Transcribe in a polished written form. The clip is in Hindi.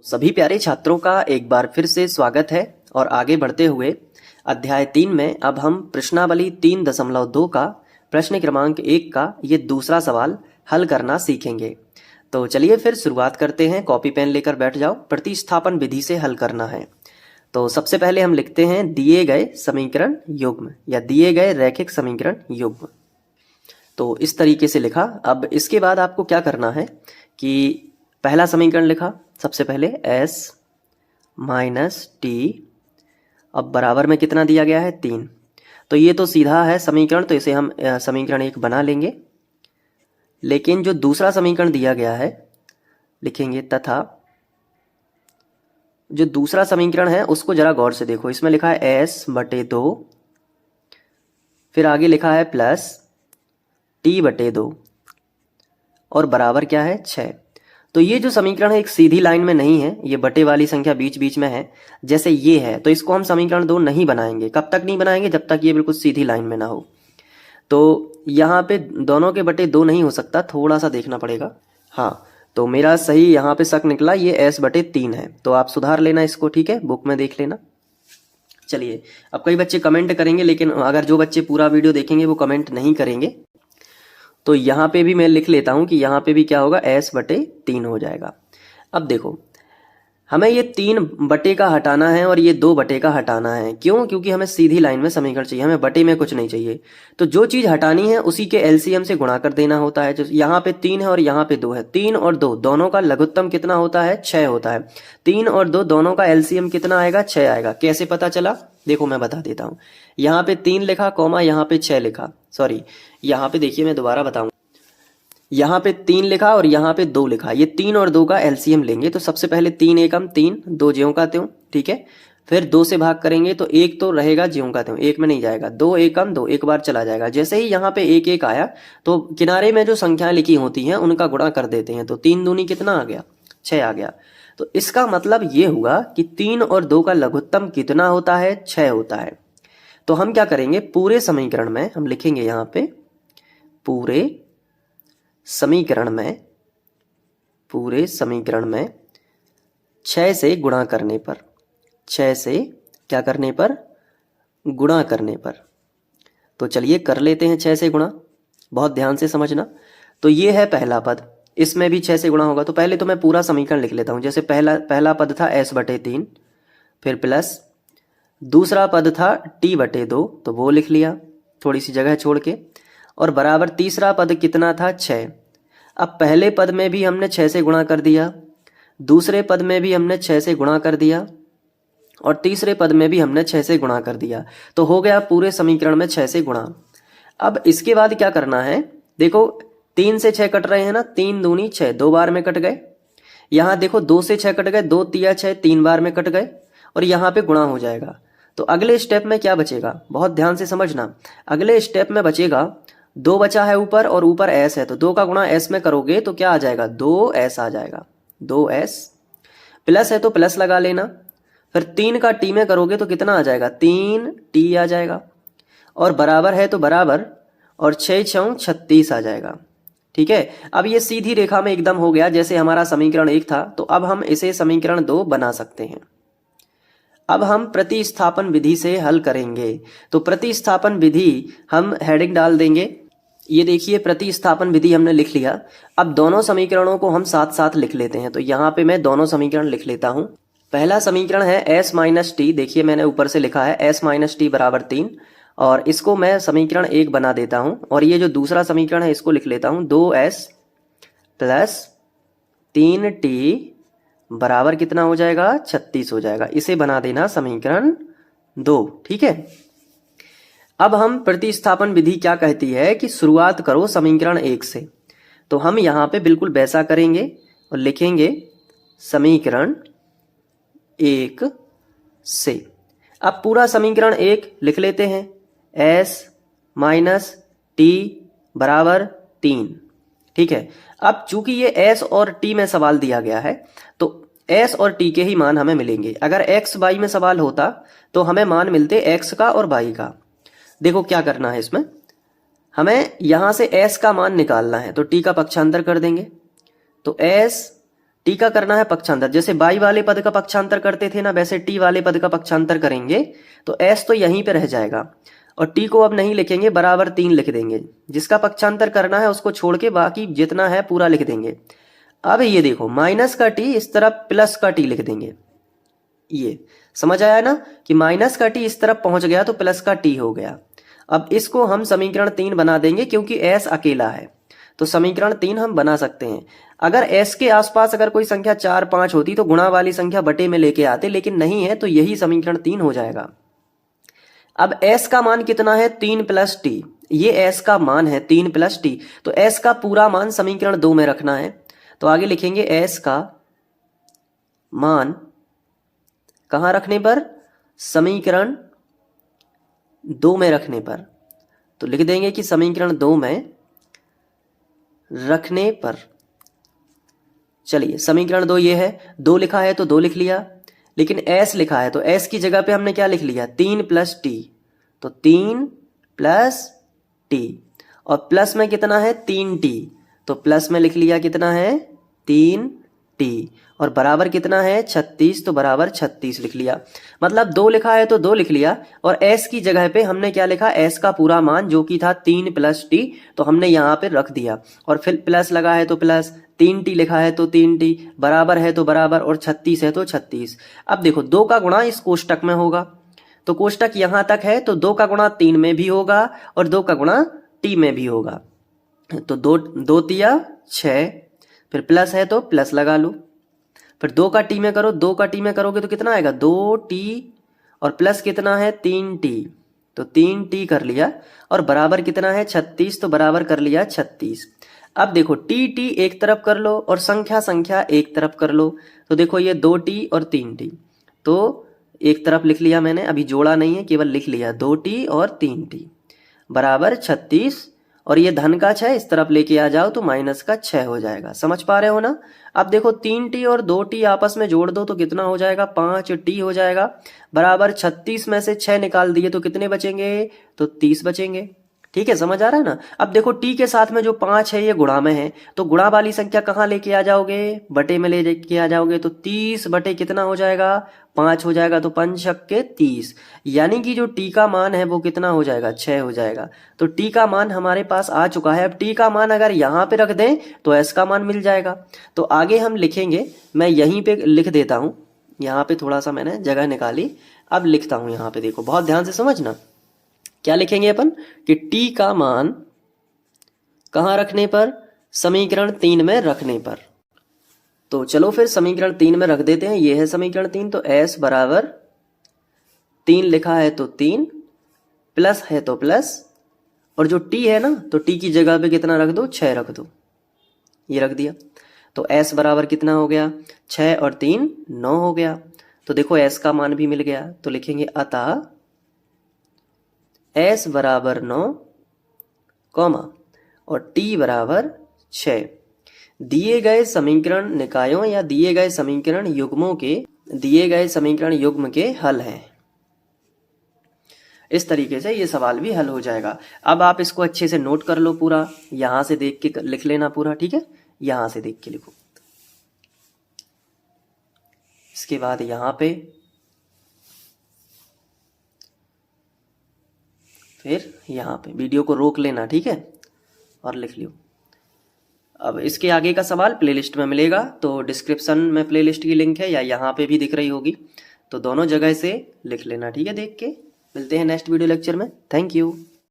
सभी प्यारे छात्रों का एक बार फिर से स्वागत है और आगे बढ़ते हुए अध्याय 3 में अब हम प्रश्नावली 3.2 का प्रश्न क्रमांक 1 का ये दूसरा सवाल हल करना सीखेंगे। तो चलिए फिर शुरुआत करते हैं। कॉपी पेन लेकर बैठ जाओ। प्रतिस्थापन विधि से हल करना है। तो सबसे पहले हम लिखते हैं दिए गए समीकरण युग्म या दिए गए रैखिक समीकरण युग्म। तो इस तरीके से लिखा। अब इसके बाद आपको क्या करना है कि पहला समीकरण लिखा सबसे पहले s माइनस टी, अब बराबर में कितना दिया गया है 3। तो ये तो सीधा है समीकरण, तो इसे हम समीकरण 1 बना लेंगे। लेकिन जो दूसरा समीकरण दिया गया है लिखेंगे तथा जो दूसरा समीकरण है उसको जरा गौर से देखो। इसमें लिखा है s/2, फिर आगे लिखा है प्लस t/2 और बराबर क्या है 6। तो ये जो समीकरण है एक सीधी लाइन में नहीं है, ये बटे वाली संख्या बीच बीच में है। जैसे ये है तो इसको हम समीकरण 2 नहीं बनाएंगे। कब तक नहीं बनाएंगे? जब तक ये बिल्कुल सीधी लाइन में ना हो। तो यहाँ पे दोनों के बटे 2 नहीं हो सकता, थोड़ा सा देखना पड़ेगा। हाँ, तो मेरा सही यहाँ पे शक निकला, ये s/3 है। तो आप सुधार लेना इसको, ठीक है, बुक में देख लेना। चलिए, अब कई बच्चे कमेंट करेंगे, लेकिन अगर जो बच्चे पूरा वीडियो देखेंगे वो कमेंट नहीं करेंगे। तो यहाँ पे भी मैं लिख लेता हूँ कि यहाँ पे भी क्या होगा, s/3 हो जाएगा। अब देखो, हमें ये 3 बटे का हटाना है और ये 2 बटे का हटाना है। क्यों? क्योंकि हमें सीधी लाइन में समीकरण चाहिए, हमें बटे में कुछ नहीं चाहिए। तो जो चीज हटानी है उसी के एलसीएम से गुणा कर देना होता है। जो यहाँ पे 3 है और यहाँ पे 2 है, 3 और 2 दोनों का लघुत्तम कितना होता है? 6 होता है। 3 और 2 दोनों का एलसीएम कितना आएगा? 6 आएगा। कैसे पता चला? देखो मैं बता देता हूँ। यहाँ पे 3 लिखा, कॉमा यहाँ पे 6 लिखा, सॉरी यहाँ पे देखिए मैं दोबारा बताऊँ। यहाँ पे 3 लिखा और यहाँ पे 2 लिखा, ये 3 और 2 का एलसीएम लेंगे। तो सबसे पहले 3 एकम 3, 2 ज्यों का त्यों, ठीक है। फिर 2 से भाग करेंगे तो 1 तो रहेगा ज्यों का त्यों, 1 में नहीं जाएगा। 2 एकम 2, एक बार चला जाएगा। जैसे ही यहाँ पे 1 1 आया तो किनारे में जो संख्याएं लिखी होती हैं उनका गुणा कर देते हैं। तो 3 दूनी कितना आ गया? 6 आ गया। तो इसका मतलब ये हुआ कि 3 और 2 का लघुत्तम कितना होता है? 6 होता है। तो हम क्या करेंगे, पूरे समीकरण में हम लिखेंगे यहाँ पे पूरे समीकरण में 6 से गुणा करने पर, 6 से क्या करने पर? गुणा करने पर। तो चलिए कर लेते हैं 6 से गुणा, बहुत ध्यान से समझना। तो ये है पहला पद, इसमें भी 6 से गुणा होगा। तो पहले तो मैं पूरा समीकरण लिख लेता हूं। जैसे पहला पद था s/3, फिर प्लस दूसरा पद था t/2, तो वो लिख लिया थोड़ी सी जगह छोड़ के, और बराबर तीसरा पद कितना था? 6। अब पहले पद में भी हमने 6 से गुणा कर दिया, दूसरे पद में भी हमने 6 से गुणा कर दिया, और तीसरे पद में भी हमने 6 से गुणा कर दिया। तो हो गया पूरे समीकरण में 6 से गुणा। अब इसके बाद क्या करना है, देखो 3 से 6 कट रहे हैं ना, 3 दूनी 6, 2 बार में कट गए। यहाँ देखो 2 से 6 कट गए, 2 तिया 6, 3 बार में कट गए, और यहाँ पे गुणा हो जाएगा। तो अगले स्टेप में क्या बचेगा, बहुत ध्यान से समझना। अगले स्टेप में बचेगा 2 बचा है ऊपर, और ऊपर s है, तो 2 का गुणा s में करोगे तो क्या आ जाएगा? 2s आ जाएगा। 2s प्लस है तो प्लस लगा लेना। फिर 3 का t में करोगे तो कितना आ जाएगा? 3t आ जाएगा। और बराबर है तो बराबर, और 6 6 36 आ जाएगा। ठीक है, अब ये सीधी रेखा में एकदम हो गया जैसे हमारा समीकरण 1 था। तो अब हम इसे समीकरण 2 बना सकते हैं। अब हम प्रतिस्थापन विधि से हल करेंगे। तो प्रतिस्थापन विधि हम हेडिंग डाल देंगे। ये देखिए प्रतिस्थापन विधि हमने लिख लिया। अब दोनों समीकरणों को हम साथ साथ लिख लेते हैं। तो यहाँ पे मैं दोनों समीकरण लिख लेता हूँ। पहला समीकरण है s-t, देखिए मैंने ऊपर से लिखा है s-t बराबर 3, और इसको मैं समीकरण 1 बना देता हूँ। और ये जो दूसरा समीकरण है इसको लिख लेता हूँ 2s प्लस 3t बराबर कितना हो जाएगा? 36 हो जाएगा। इसे बना देना समीकरण 2, ठीक है। अब हम प्रतिस्थापन विधि क्या कहती है कि शुरुआत करो समीकरण 1 से। तो हम यहाँ पे बिल्कुल वैसा करेंगे और लिखेंगे समीकरण 1 से। अब पूरा समीकरण 1 लिख लेते हैं, s-t बराबर 3, ठीक है। अब चूंकि ये s और t में सवाल दिया गया है तो s और t के ही मान हमें मिलेंगे। अगर x y में सवाल होता तो हमें मान मिलते x का और y का। देखो क्या करना है इसमें, हमें यहां से s का मान निकालना है। तो t का पक्षांतर कर देंगे, तो s टी का करना है पक्षांतर, जैसे बाई वाले पद का पक्षांतर करते थे ना, वैसे टी वाले पद का पक्षांतर करेंगे। तो एस तो यहीं पे रह जाएगा और टी को अब नहीं लिखेंगे, बराबर 3 लिख देंगे। जिसका पक्षांतर करना है उसको छोड़ के बाकी जितना है पूरा लिख देंगे। अब ये देखो माइनस का टी इस तरफ प्लस का टी लिख देंगे। ये समझ आया ना कि माइनस का टी इस तरफ पहुंच गया तो प्लस का टी हो गया। अब इसको हम समीकरण 3 बना देंगे, क्योंकि एस अकेला है तो समीकरण 3 हम बना सकते हैं। अगर एस के आसपास अगर कोई संख्या 4 5 होती तो गुणा वाली संख्या बटे में लेके आते, लेकिन नहीं है तो यही समीकरण 3 हो जाएगा। अब एस का मान कितना है 3 प्लस टी, ये एस का मान है 3 प्लस टी, तो एस का पूरा मान समीकरण 2 में रखना है। तो आगे लिखेंगे एस का मान कहां रखने पर, समीकरण 2 में रखने पर। तो लिख देंगे कि समीकरण 2 में रखने पर। चलिए समीकरण 2 ये है, 2 लिखा है तो 2 लिख लिया, लेकिन एस लिखा है तो एस की जगह पे हमने क्या लिख लिया 3 प्लस टी, तो 3 प्लस टी, और प्लस में कितना है 3 टी, तो प्लस में लिख लिया कितना है 3 टी, और बराबर कितना है 36, तो बराबर 36 लिख लिया। मतलब 2 लिखा है तो 2 लिख लिया, और s की जगह पे हमने क्या लिखा, s का पूरा मान जो कि था 3 प्लस टी, तो हमने यहाँ पे रख दिया, और फिर प्लस लगा है तो प्लस, 3 टी लिखा है तो 3 टी, बराबर है तो बराबर, और 36 है तो 36। अब देखो 2 का गुणा इस कोष्टक में होगा, तो कोष्टक यहाँ तक है तो 2 का गुणा 3 में भी होगा और 2 का गुणा टी में भी होगा। तो 2 तिया 6, फिर प्लस है तो प्लस लगा लो, फिर 2 का टी में करो, 2 का टी में करोगे तो कितना आएगा 2 टी, और प्लस कितना है 3 टी, तो 3 टी कर लिया, और बराबर कितना है 36, तो बराबर कर लिया 36। अब देखो टी टी एक तरफ कर लो और संख्या संख्या एक तरफ कर लो, तो देखो ये 2 टी और 3 टी, तो एक तरफ लिख लिया मैंने, अभी जोड़ा नहीं है केवल लिख लिया, 2 टी और 3 टी बराबर 36, और ये धन का 6 इस तरफ लेके आ जाओ तो माइनस का 6 हो जाएगा। समझ पा रहे हो ना। अब देखो 3 टी और 2 टी आपस में जोड़ दो तो कितना हो जाएगा 5 टी हो जाएगा, बराबर 36 में से 6 निकाल दिए तो कितने बचेंगे, तो 30 बचेंगे। ठीक है, समझ आ रहा है ना। अब देखो टी के साथ में जो 5 है ये गुणा में है, तो गुणा वाली संख्या कहाँ लेके आ जाओगे, बटे में लेके आ जाओगे, तो 30 बटे कितना हो जाएगा 5 हो जाएगा, तो 5 छक्के 30, यानी कि जो टी का मान है वो कितना हो जाएगा 6 हो जाएगा। तो टी का मान हमारे पास आ चुका है। अब टी का मान अगर यहाँ पे रख दें तो एस का मान मिल जाएगा। तो आगे हम लिखेंगे, मैं यहीं पे लिख देता हूँ, यहाँ पे थोड़ा सा मैंने जगह निकाली, अब लिखता हूँ यहाँ पे, देखो बहुत ध्यान से समझना। क्या लिखेंगे अपन कि टी का मान कहाँ रखने पर, समीकरण 3 में रखने पर। तो चलो फिर समीकरण 3 में रख देते हैं, ये है समीकरण 3, तो s बराबर 3 लिखा है तो 3, प्लस है तो प्लस, और जो t है ना तो t की जगह पे कितना रख दो 6 रख दो, ये रख दिया। तो s बराबर कितना हो गया 6 और 3 9 हो गया। तो देखो s का मान भी मिल गया, तो लिखेंगे अतः s बराबर 9 कॉमा और t बराबर 6 दिए गए समीकरण निकायों या दिए गए समीकरण युग्मों के दिए गए समीकरण युग्म के हल हैं। इस तरीके से ये सवाल भी हल हो जाएगा। अब आप इसको अच्छे से नोट कर लो पूरा, यहां से देख के लिख लेना पूरा, ठीक है, यहां से देख के लिखो। इसके बाद यहां पे, फिर यहां पे वीडियो को रोक लेना, ठीक है, और लिख लियो। अब इसके आगे का सवाल प्लेलिस्ट में मिलेगा, तो डिस्क्रिप्शन में प्लेलिस्ट की लिंक है या यहाँ पे भी दिख रही होगी, तो दोनों जगह से लिख लेना, ठीक है, देख के। मिलते हैं नेक्स्ट वीडियो लेक्चर में। Thank you.